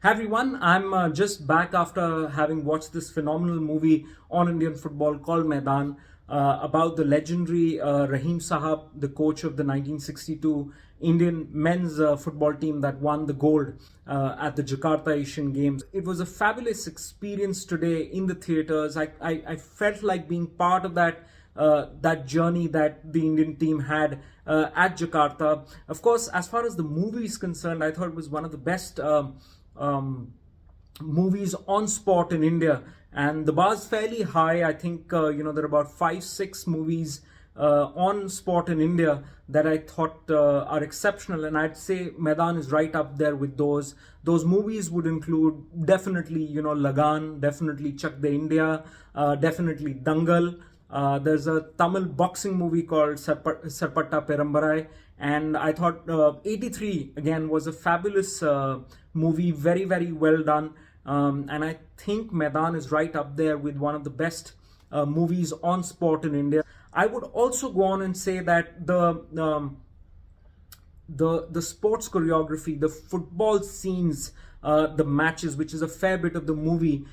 Hi everyone, I'm just back after having watched this phenomenal movie on Indian football called Maidaan about the legendary Rahim Saab, the coach of the 1962 Indian men's football team that won the gold at the Jakarta Asian Games. It was a fabulous experience today in the theatres. I felt like being part of that journey that the Indian team had at Jakarta. Of course, as far as the movie is concerned, I thought it was one of the best movies on sport in India, and the bar is fairly high. I think there are about 5-6 movies on sport in India that I thought are exceptional, and I'd say Maidaan is right up there with those. Those movies would include definitely Lagan, definitely Chak De India, definitely Dangal. There's a Tamil boxing movie called Sarpatta Perambarai, and I thought 83 again was a fabulous movie, very, very well done. And I think Maidaan is right up there with one of the best movies on sport in India. I would also go on and say that the sports choreography, the football scenes, the matches, which is a fair bit of the movie,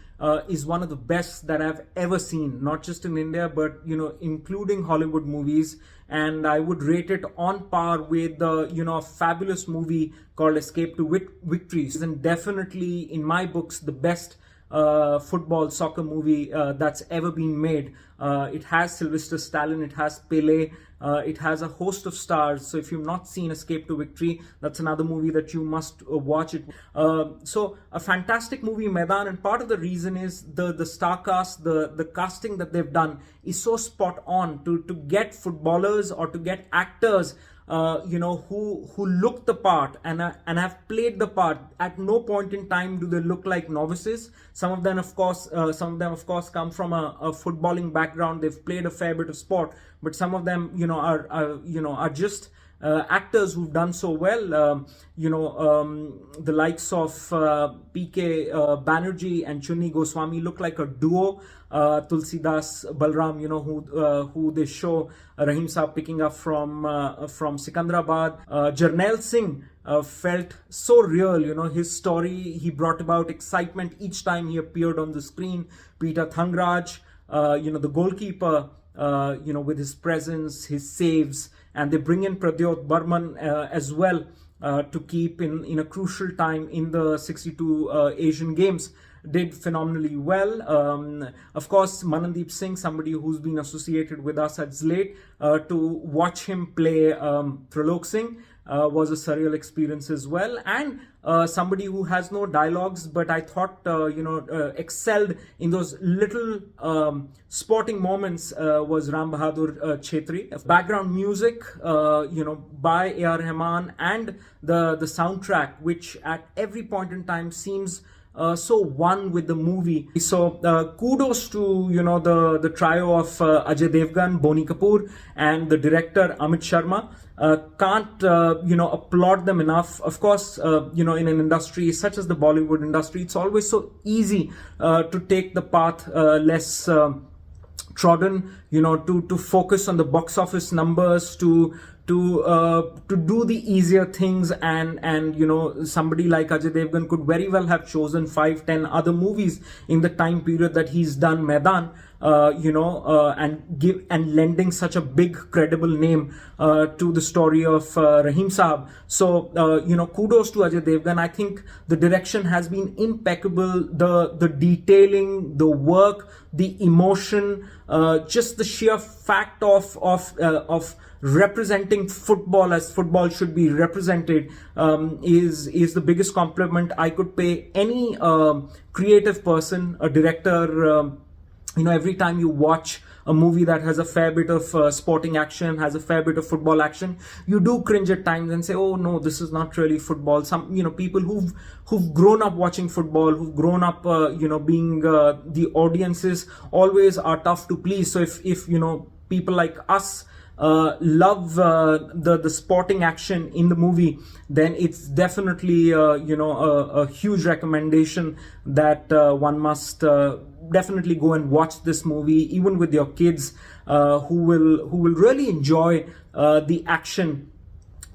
is one of the best that I've ever seen, not just in India, but including Hollywood movies. And I would rate it on par with a fabulous movie called Escape to Victory, and definitely in my books the best football soccer movie that's ever been made. It has Sylvester Stallone, it has Pele, it has a host of stars. So if you've not seen Escape to Victory, that's another movie that you must watch it. So a fantastic movie, Maidaan, and part of the reason is the star cast, the casting that they've done is so spot on to get footballers or to get actors who look the part and have played the part. At no point in time do they look like novices. Some of them, of course, come from a footballing background. They've played a fair bit of sport, but some of them, are just actors who've done so well. The likes of PK Banerjee and Chunni Goswami look like a duo. Tulsidas Balram, who they show Rahim Saab picking up from Sikandrabad. Jarnail Singh felt so real. His story, he brought about excitement each time he appeared on the screen. Peter Thangraj, the goalkeeper, with his presence, his saves, and they bring in Pradyot Burman as well to keep in a crucial time in the 62 Asian Games. Did phenomenally well. Of course, Manandeep Singh, somebody who's been associated with us at Slate, to watch him play Trilok Singh was a surreal experience as well. And somebody who has no dialogues, but I thought excelled in those little sporting moments was Ram Bahadur Chetri. Background music, by A.R. Rahman, and the soundtrack, which at every point in time seems so one with the movie. So kudos to the trio of Ajay Devgan, Boni Kapoor, and the director Amit Sharma. Can't applaud them enough. Of course, in an industry such as the Bollywood industry, it's always so easy to take the path less trodden, to focus on the box office numbers, to do the easier things, and somebody like Ajay Devgan could very well have chosen 5-10 other movies in the time period that he's done Maidaan, and lending such a big credible name to the story of Rahim Saab. So kudos to Ajay Devgan. I think the direction has been impeccable. The detailing, the work, the emotion, just the sheer fact of representing football as football should be represented is the biggest compliment I could pay any creative person, a director. Every time you watch a movie that has a fair bit of sporting action, has a fair bit of football action, you do cringe at times and say, oh no, this is not really football. Some people who've grown up watching football, who've grown up being the audiences, always are tough to please. So if people like us love the sporting action in the movie, then it's definitely a huge recommendation that one must definitely go and watch this movie, even with your kids, who will really enjoy the action,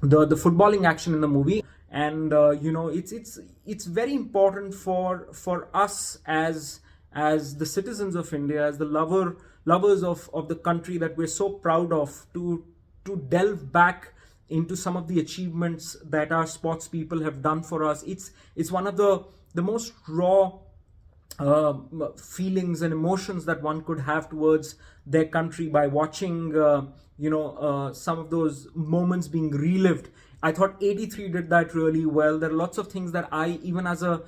the footballing action in the movie. and it's very important for us as the citizens of India, as the lovers of the country that we're so proud of, to delve back into some of the achievements that our sports people have done for us. It's one of the most raw feelings and emotions that one could have towards their country by watching some of those moments being relived. I thought 83 did that really well. There are lots of things that I, even as a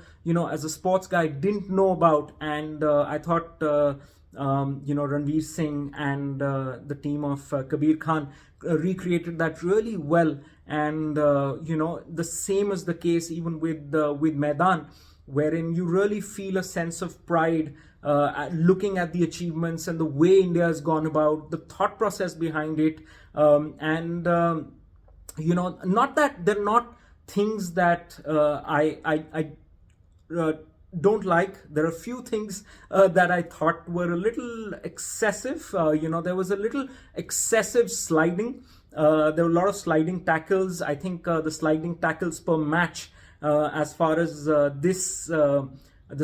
sports guy, didn't know about, and I thought Ranveer Singh and the team of Kabir Khan recreated that really well. And the same is the case even with Maidaan, wherein you really feel a sense of pride looking at the achievements and the way India has gone about, the thought process behind it, not that they're not things that I don't like. There are a few things that I thought were a little excessive. There was a little excessive sliding. There were a lot of sliding tackles. I think the sliding tackles per match, as far as the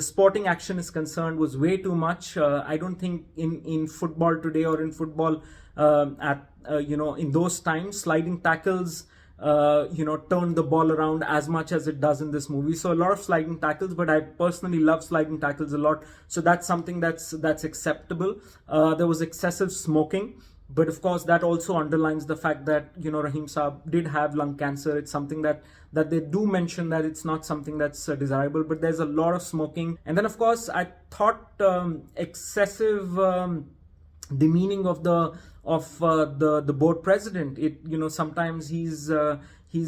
sporting action is concerned, was way too much. I don't think in football today, or in football in those times, sliding tackles turn the ball around as much as it does in this movie. So a lot of sliding tackles, but I personally love sliding tackles a lot. So that's something that's acceptable. There was excessive smoking, but of course that also underlines the fact that Rahim Saab did have lung cancer. It's something that they do mention, that it's not something that's desirable, but there's a lot of smoking. And then of course I thought excessive demeaning of the board president. Sometimes he's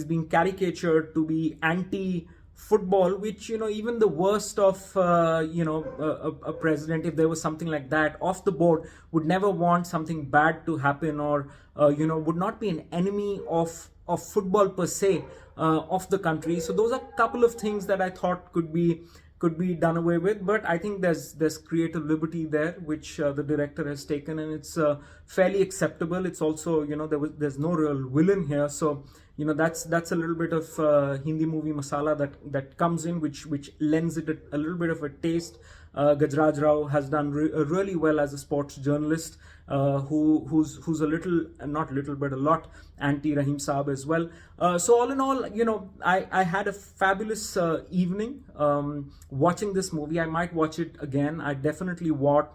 being caricatured to be anti-football, which even the worst of a president, if there was something like that off the board, would never want something bad to happen, or would not be an enemy of football per se, of the country. So those are a couple of things that I thought could be done away with, but I think there's creative liberty there, which the director has taken, and it's fairly acceptable. It's also there's no real villain here, so that's a little bit of Hindi movie masala that comes in, which lends it a little bit of a taste. Gajraj Rao has done really well as a sports journalist, who's a little, not little, but a lot anti Rahim Saab as well. So all in all, I had a fabulous evening watching this movie. I might watch it again. I definitely want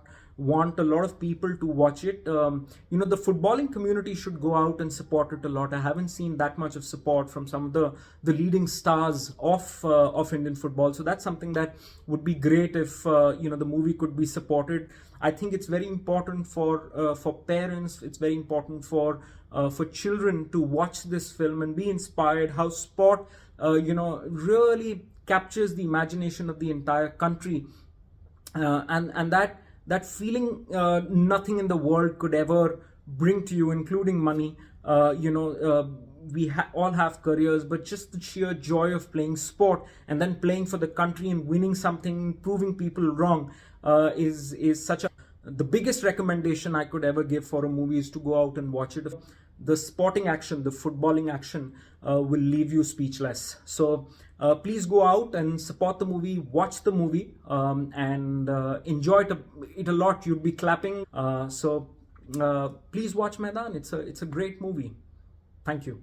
a lot of people to watch it. The footballing community should go out and support it a lot. I haven't seen that much of support from some of the leading stars of Indian football. So that's something that would be great if the movie could be supported. I think it's very important for parents. It's very important for children to watch this film and be inspired. How sport really captures the imagination of the entire country, and that feeling nothing in the world could ever bring to you, including money. We all have careers, but just the sheer joy of playing sport and then playing for the country and winning something, proving people wrong, is such a... The biggest recommendation I could ever give for a movie is to go out and watch it. The sporting action, the footballing action will leave you speechless. So please go out and support the movie, watch the movie, and enjoy it a lot. You'll be clapping. So please watch Maidaan. It's a great movie. Thank you.